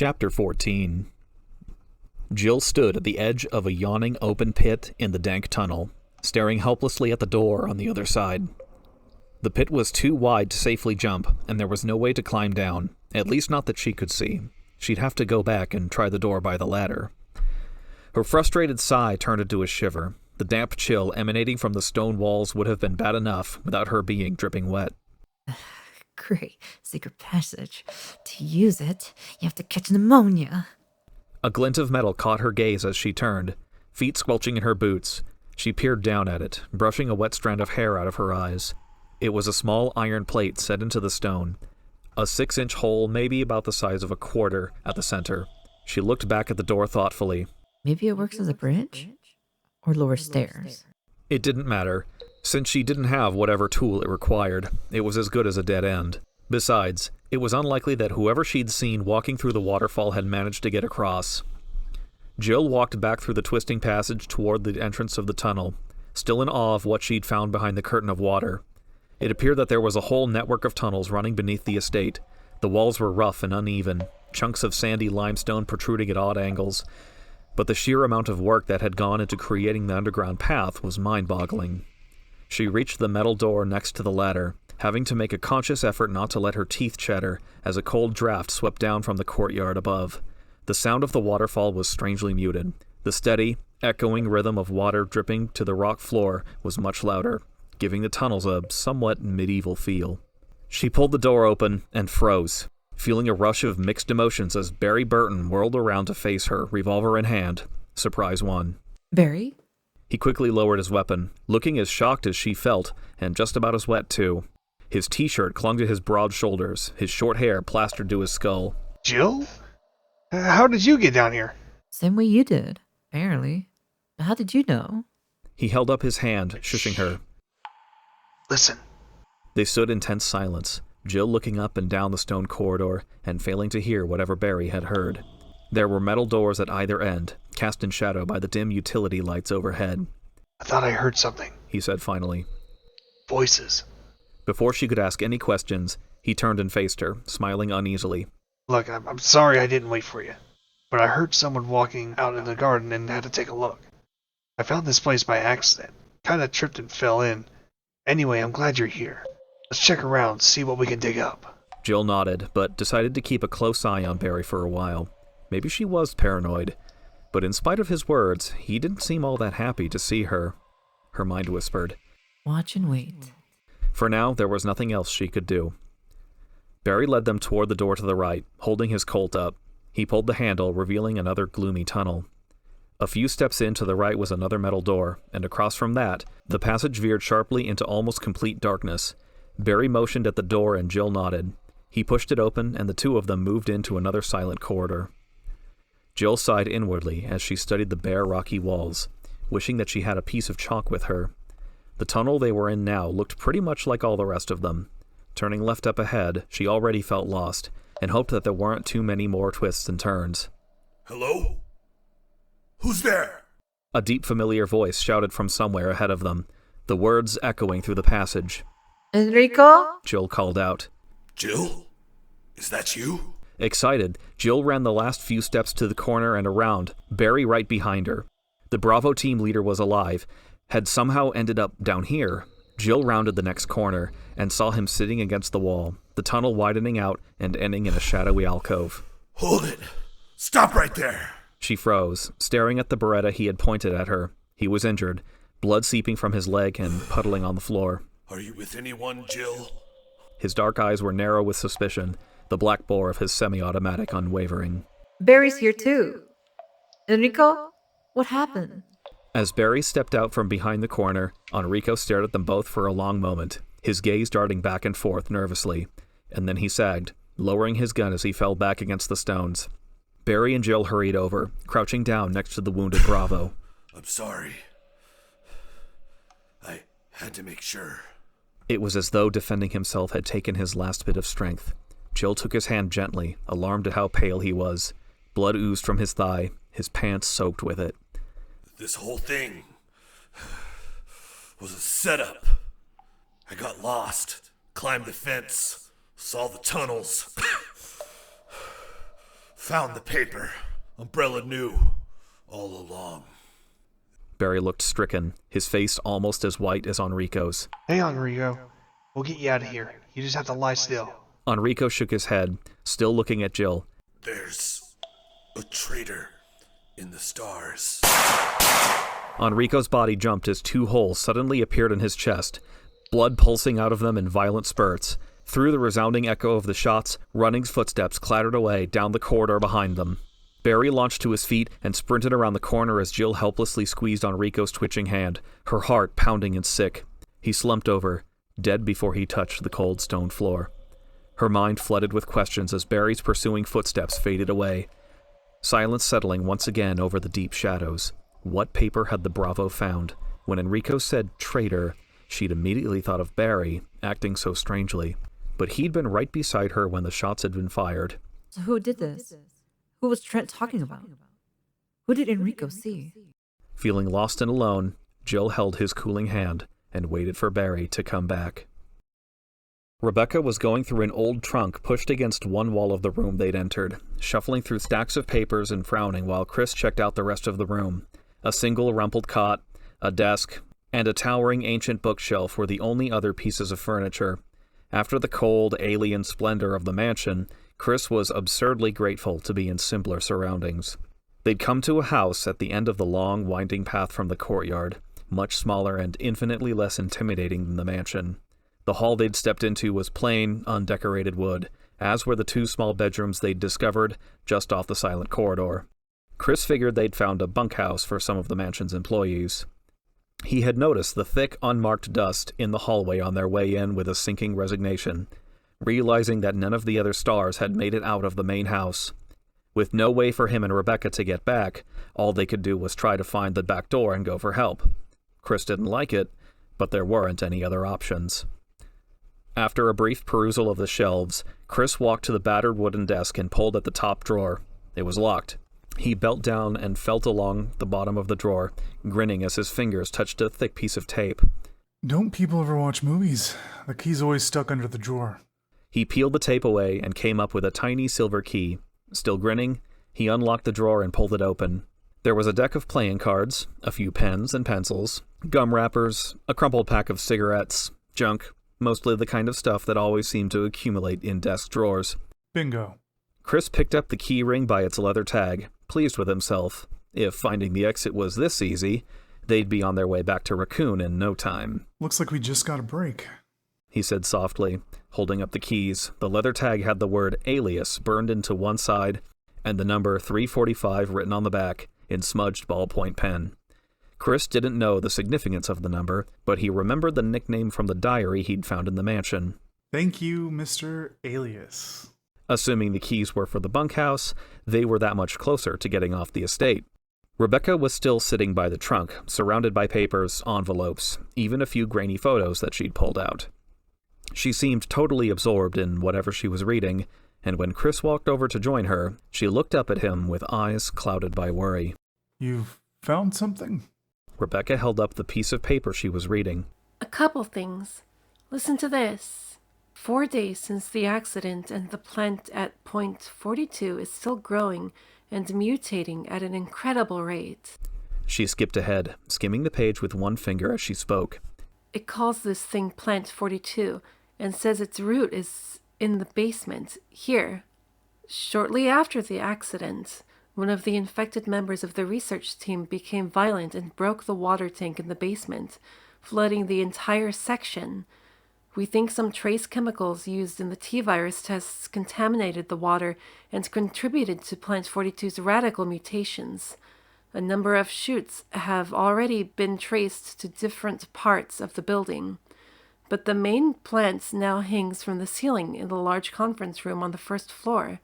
Chapter 14. Jill stood at the edge of a yawning open pit in the dank tunnel, staring helplessly at the door on the other side. The pit was too wide to safely jump, and there was no way to climb down, at least not that she could see. She'd have to go back and try the door by the ladder. Her frustrated sigh turned into a shiver. The damp chill emanating from the stone walls would have been bad enough without her being dripping wet. Great secret passage. To use it, you have to catch pneumonia. A glint of metal caught her gaze as she turned, feet squelching in her boots. She peered down at it, brushing a wet strand of hair out of her eyes. It was a small iron plate set into the stone, a 6-inch hole maybe about the size of a quarter at the center. She looked back at the door thoughtfully. Maybe it works as a bridge? Or lower stairs? It didn't matter. Since she didn't have whatever tool it required, it was as good as a dead end. Besides, it was unlikely that whoever she'd seen walking through the waterfall had managed to get across. Jill walked back through the twisting passage toward the entrance of the tunnel, still in awe of what she'd found behind the curtain of water. It appeared that there was a whole network of tunnels running beneath the estate. The walls were rough and uneven, chunks of sandy limestone protruding at odd angles, but the sheer amount of work that had gone into creating the underground path was mind-boggling. She reached the metal door next to the ladder, having to make a conscious effort not to let her teeth chatter as a cold draft swept down from the courtyard above. The sound of the waterfall was strangely muted. The steady, echoing rhythm of water dripping to the rock floor was much louder, giving the tunnels a somewhat medieval feel. She pulled the door open and froze, feeling a rush of mixed emotions as Barry Burton whirled around to face her, revolver in hand. Surprise one. Barry? He quickly lowered his weapon, looking as shocked as she felt, and just about as wet, too. His t-shirt clung to his broad shoulders, his short hair plastered to his skull. Jill? How did you get down here? Same way you did, apparently. But how did you know? He held up his hand, shushing her. Listen. They stood in tense silence, Jill looking up and down the stone corridor and failing to hear whatever Barry had heard. There were metal doors at either end, cast in shadow by the dim utility lights overhead. I thought I heard something. He said finally. Voices. Before she could ask any questions, he turned and faced her, smiling uneasily. Look, I'm sorry I didn't wait for you, but I heard someone walking out in the garden and had to take a look. I found this place by accident. Kinda tripped and fell in. Anyway, I'm glad you're here. Let's check around, see what we can dig up. Jill nodded, but decided to keep a close eye on Barry for a while. Maybe she was paranoid, but in spite of his words, he didn't seem all that happy to see her. Her mind whispered. Watch and wait. For now, there was nothing else she could do. Barry led them toward the door to the right, holding his Colt up. He pulled the handle, revealing another gloomy tunnel. A few steps in to the right was another metal door, and across from that, the passage veered sharply into almost complete darkness. Barry motioned at the door and Jill nodded. He pushed it open, and the two of them moved into another silent corridor. Jill sighed inwardly as she studied the bare, rocky walls, wishing that she had a piece of chalk with her. The tunnel they were in now looked pretty much like all the rest of them. Turning left up ahead, she already felt lost, and hoped that there weren't too many more twists and turns. Hello? Who's there? A deep, familiar voice shouted from somewhere ahead of them, the words echoing through the passage. Enrico? Jill called out. Jill? Is that you? Excited, Jill ran the last few steps to the corner and around, Barry right behind her. The Bravo team leader was alive, had somehow ended up down here. Jill rounded the next corner and saw him sitting against the wall, the tunnel widening out and ending in a shadowy alcove. Hold it. Stop right there. She froze, staring at the Beretta he had pointed at her. He was injured, blood seeping from his leg and puddling on the floor. Are you with anyone, Jill? His dark eyes were narrow with suspicion, the black bore of his semi-automatic unwavering. Barry's here too. Enrico? What happened? As Barry stepped out from behind the corner, Enrico stared at them both for a long moment, his gaze darting back and forth nervously, and then he sagged, lowering his gun as he fell back against the stones. Barry and Jill hurried over, crouching down next to the wounded Bravo. I'm sorry. I had to make sure. It was as though defending himself had taken his last bit of strength. Jill took his hand gently, alarmed at how pale he was. Blood oozed from his thigh, his pants soaked with it. This whole thing was a setup. I got lost, climbed the fence, saw the tunnels, found the paper. Umbrella knew all along. Barry looked stricken, his face almost as white as Enrico's. Hang on, Rico. We'll get you out of here. You just have to lie still. Enrico shook his head, still looking at Jill. There's a traitor in the stars. Enrico's body jumped as two holes suddenly appeared in his chest, blood pulsing out of them in violent spurts. Through the resounding echo of the shots, Running's footsteps clattered away down the corridor behind them. Barry launched to his feet and sprinted around the corner as Jill helplessly squeezed Enrico's twitching hand, her heart pounding and sick. He slumped over, dead before he touched the cold stone floor. Her mind flooded with questions as Barry's pursuing footsteps faded away. Silence settling once again over the deep shadows. What paper had the Bravo found? When Enrico said traitor, she'd immediately thought of Barry, acting so strangely. But he'd been right beside her when the shots had been fired. So who did this? Who was Trent talking about? Who did Enrico see? Feeling lost and alone, Jill held his cooling hand and waited for Barry to come back. Rebecca was going through an old trunk pushed against one wall of the room they'd entered, shuffling through stacks of papers and frowning while Chris checked out the rest of the room. A single rumpled cot, a desk, and a towering ancient bookshelf were the only other pieces of furniture. After the cold, alien splendor of the mansion, Chris was absurdly grateful to be in simpler surroundings. They'd come to a house at the end of the long, winding path from the courtyard, much smaller and infinitely less intimidating than the mansion. The hall they'd stepped into was plain, undecorated wood, as were the two small bedrooms they'd discovered just off the silent corridor. Chris figured they'd found a bunkhouse for some of the mansion's employees. He had noticed the thick, unmarked dust in the hallway on their way in with a sinking resignation, realizing that none of the other stars had made it out of the main house. With no way for him and Rebecca to get back, all they could do was try to find the back door and go for help. Chris didn't like it, but there weren't any other options. After a brief perusal of the shelves, Chris walked to the battered wooden desk and pulled at the top drawer. It was locked. He bent down and felt along the bottom of the drawer, grinning as his fingers touched a thick piece of tape. Don't people ever watch movies? The key's always stuck under the drawer. He peeled the tape away and came up with a tiny silver key. Still grinning, he unlocked the drawer and pulled it open. There was a deck of playing cards, a few pens and pencils, gum wrappers, a crumpled pack of cigarettes, junk, mostly the kind of stuff that always seemed to accumulate in desk drawers. Bingo. Chris picked up the key ring by its leather tag, pleased with himself. If finding the exit was this easy, they'd be on their way back to Raccoon in no time. Looks like we just got a break, he said softly, holding up the keys. The leather tag had the word alias burned into one side and the number 345 written on the back in smudged ballpoint pen. Chris didn't know the significance of the number, but he remembered the nickname from the diary he'd found in the mansion. Thank you, Mr. Alias. Assuming the keys were for the bunkhouse, they were that much closer to getting off the estate. Rebecca was still sitting by the trunk, surrounded by papers, envelopes, even a few grainy photos that she'd pulled out. She seemed totally absorbed in whatever she was reading, and when Chris walked over to join her, she looked up at him with eyes clouded by worry. You've found something? Rebecca held up the piece of paper she was reading. A couple things. Listen to this. 4 days since the accident, and the plant at point 42 is still growing and mutating at an incredible rate. She skipped ahead, skimming the page with one finger as she spoke. It calls this thing Plant 42 and says its root is in the basement, here. Shortly after the accident, one of the infected members of the research team became violent and broke the water tank in the basement, flooding the entire section. We think some trace chemicals used in the T-virus tests contaminated the water and contributed to Plant 42's radical mutations. A number of shoots have already been traced to different parts of the building, but the main plant now hangs from the ceiling in the large conference room on the first floor.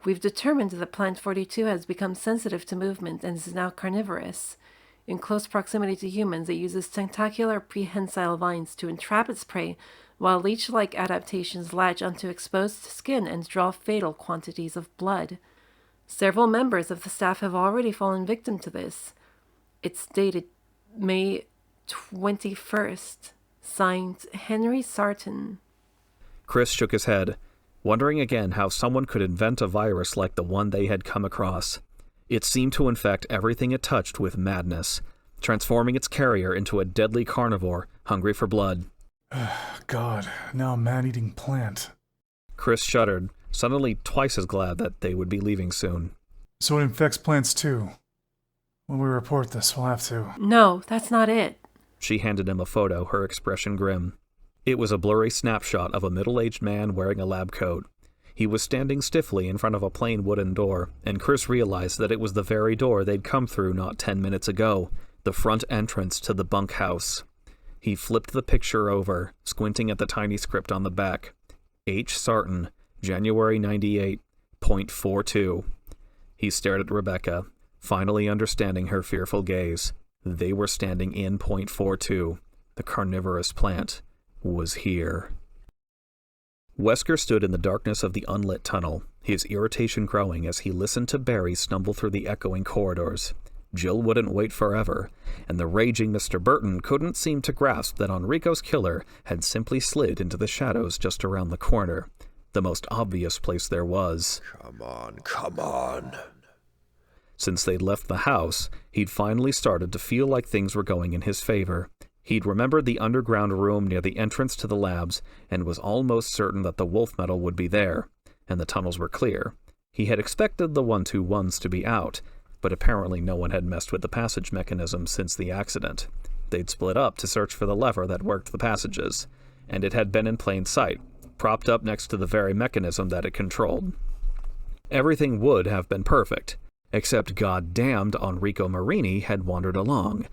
We've determined that Plant 42 has become sensitive to movement and is now carnivorous. In close proximity to humans, it uses tentacular prehensile vines to entrap its prey, while leech-like adaptations latch onto exposed skin and draw fatal quantities of blood. Several members of the staff have already fallen victim to this. It's dated May 21st. Signed, Henry Sarton. Chris shook his head. wondering again how someone could invent a virus like the one they had come across. It seemed to infect everything it touched with madness, transforming its carrier into a deadly carnivore hungry for blood. God, now a man-eating plant. Chris shuddered, suddenly twice as glad that they would be leaving soon. So it infects plants too. When we report this, we'll have to... No, that's not it. She handed him a photo, her expression grim. It was a blurry snapshot of a middle-aged man wearing a lab coat. He was standing stiffly in front of a plain wooden door, and Chris realized that it was the very door they'd come through not 10 minutes ago, the front entrance to the bunkhouse. He flipped the picture over, squinting at the tiny script on the back. H. Sarton, January 98.42. He stared at Rebecca, finally understanding her fearful gaze. They were standing in .42. The carnivorous plant was here. Wesker stood in the darkness of the unlit tunnel, his irritation growing as he listened to Barry stumble through the echoing corridors. Jill wouldn't wait forever, and the raging Mr. Burton couldn't seem to grasp that Enrico's killer had simply slid into the shadows just around the corner, the most obvious place there was. Come on, come on. Since they'd left the house, he'd finally started to feel like things were going in his favor. He'd remembered the underground room near the entrance to the labs and was almost certain that the wolf metal would be there, and the tunnels were clear. He had expected the 121s to be out, but apparently no one had messed with the passage mechanism since the accident. They'd split up to search for the lever that worked the passages, and it had been in plain sight, propped up next to the very mechanism that it controlled. Everything would have been perfect, except goddamned Enrico Marini had wandered along,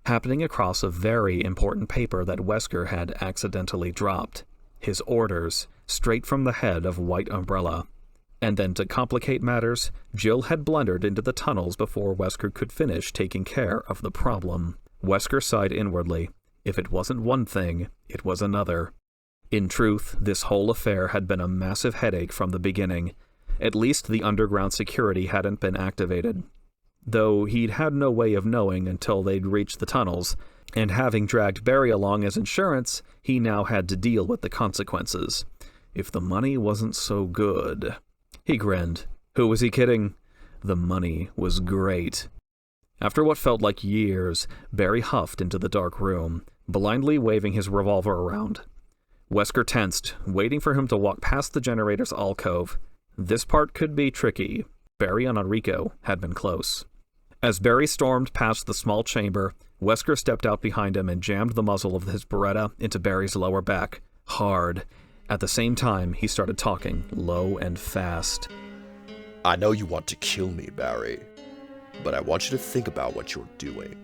happening across a very important paper that Wesker had accidentally dropped. His orders, straight from the head of White Umbrella. And then to complicate matters, Jill had blundered into the tunnels before Wesker could finish taking care of the problem. Wesker sighed inwardly. If it wasn't one thing, it was another. In truth, this whole affair had been a massive headache from the beginning. At least the underground security hadn't been activated. Though he'd had no way of knowing until they'd reached the tunnels, and having dragged Barry along as insurance, he now had to deal with the consequences. If the money wasn't so good... He grinned. Who was he kidding? The money was great. After what felt like years, Barry huffed into the dark room, blindly waving his revolver around. Wesker tensed, waiting for him to walk past the generator's alcove. This part could be tricky. Barry and Enrico had been close. As Barry stormed past the small chamber, Wesker stepped out behind him and jammed the muzzle of his Beretta into Barry's lower back, hard. At the same time, he started talking, low and fast. I know you want to kill me, Barry, but I want you to think about what you're doing.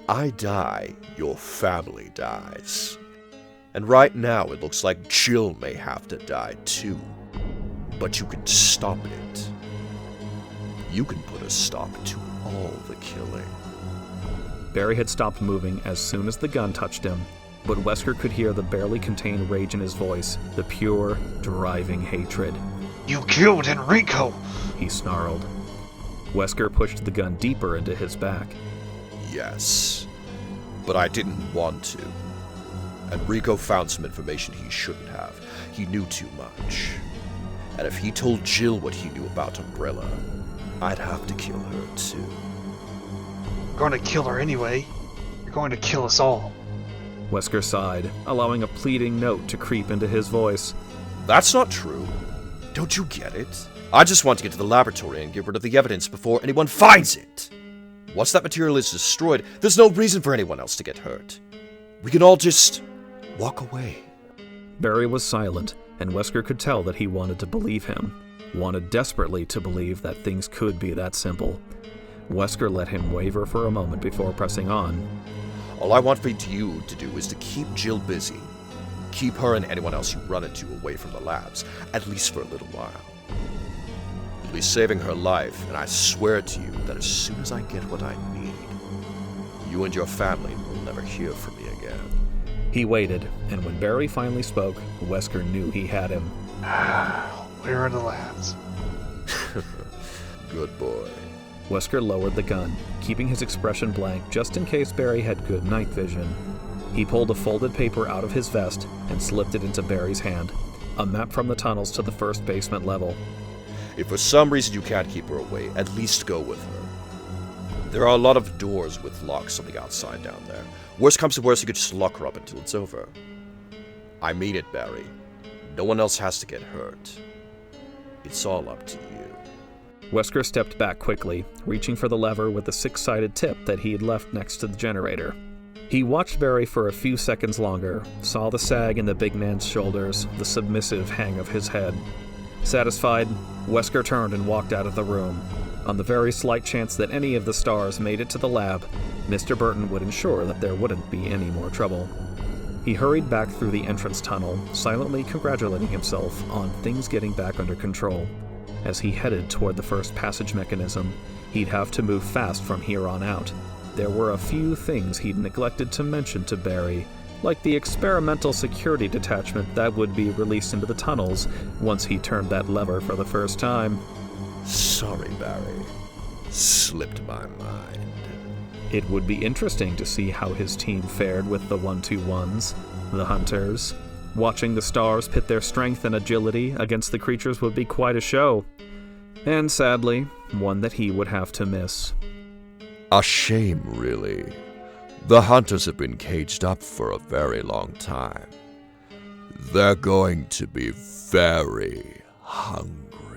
I die, your family dies. And right now it looks like Jill may have to die too. But you can stop it. You can put a stop to all the killing. Barry had stopped moving as soon as the gun touched him, but Wesker could hear the barely contained rage in his voice, the pure, driving hatred. You killed Enrico! He snarled. Wesker pushed the gun deeper into his back. Yes, but I didn't want to. Enrico found some information he shouldn't have. He knew too much. And if he told Jill what he knew about Umbrella, I'd have to kill her too. We're going to kill her anyway. You're going to kill us all. Wesker sighed, allowing a pleading note to creep into his voice. That's not true. Don't you get it? I just want to get to the laboratory and get rid of the evidence before anyone finds it. Once that material is destroyed, there's no reason for anyone else to get hurt. We can all just walk away. Barry was silent, and Wesker could tell that he wanted to believe him, wanted desperately to believe that things could be that simple. Wesker let him waver for a moment before pressing on. All I want for you to do is to keep Jill busy. Keep her and anyone else you run into away from the labs, at least for a little while. You'll be saving her life, and I swear to you that as soon as I get what I need, you and your family will never hear from me again. He waited, and when Barry finally spoke, Wesker knew he had him. Where are the labs? Good boy. Wesker lowered the gun, keeping his expression blank just in case Barry had good night vision. He pulled a folded paper out of his vest and slipped it into Barry's hand. a map from the tunnels to the first basement level. If for some reason you can't keep her away, at least go with her. There are a lot of doors with locks on the outside down there. Worst comes to worst, you could just lock her up until it's over. I mean it, Barry. No one else has to get hurt. It's all up to you. Wesker stepped back quickly, reaching for the lever with the six-sided tip that he had left next to the generator. He watched Barry for a few seconds longer, saw the sag in the big man's shoulders, the submissive hang of his head. Satisfied, Wesker turned and walked out of the room. On the very slight chance that any of the stars made it to the lab, Mr. Burton would ensure that there wouldn't be any more trouble. He hurried back through the entrance tunnel, silently congratulating himself on things getting back under control. As he headed toward the first passage mechanism, he'd have to move fast from here on out. There were a few things he'd neglected to mention to Barry, like the experimental security detachment that would be released into the tunnels once he turned that lever for the first time. Sorry, Barry. Slipped my mind. It would be interesting to see how his team fared with the 1-2-1s, the hunters. Watching the stars pit their strength and agility against the creatures would be quite a show. And sadly, one that he would have to miss. A shame, really. The hunters have been caged up for a very long time. They're going to be very hungry.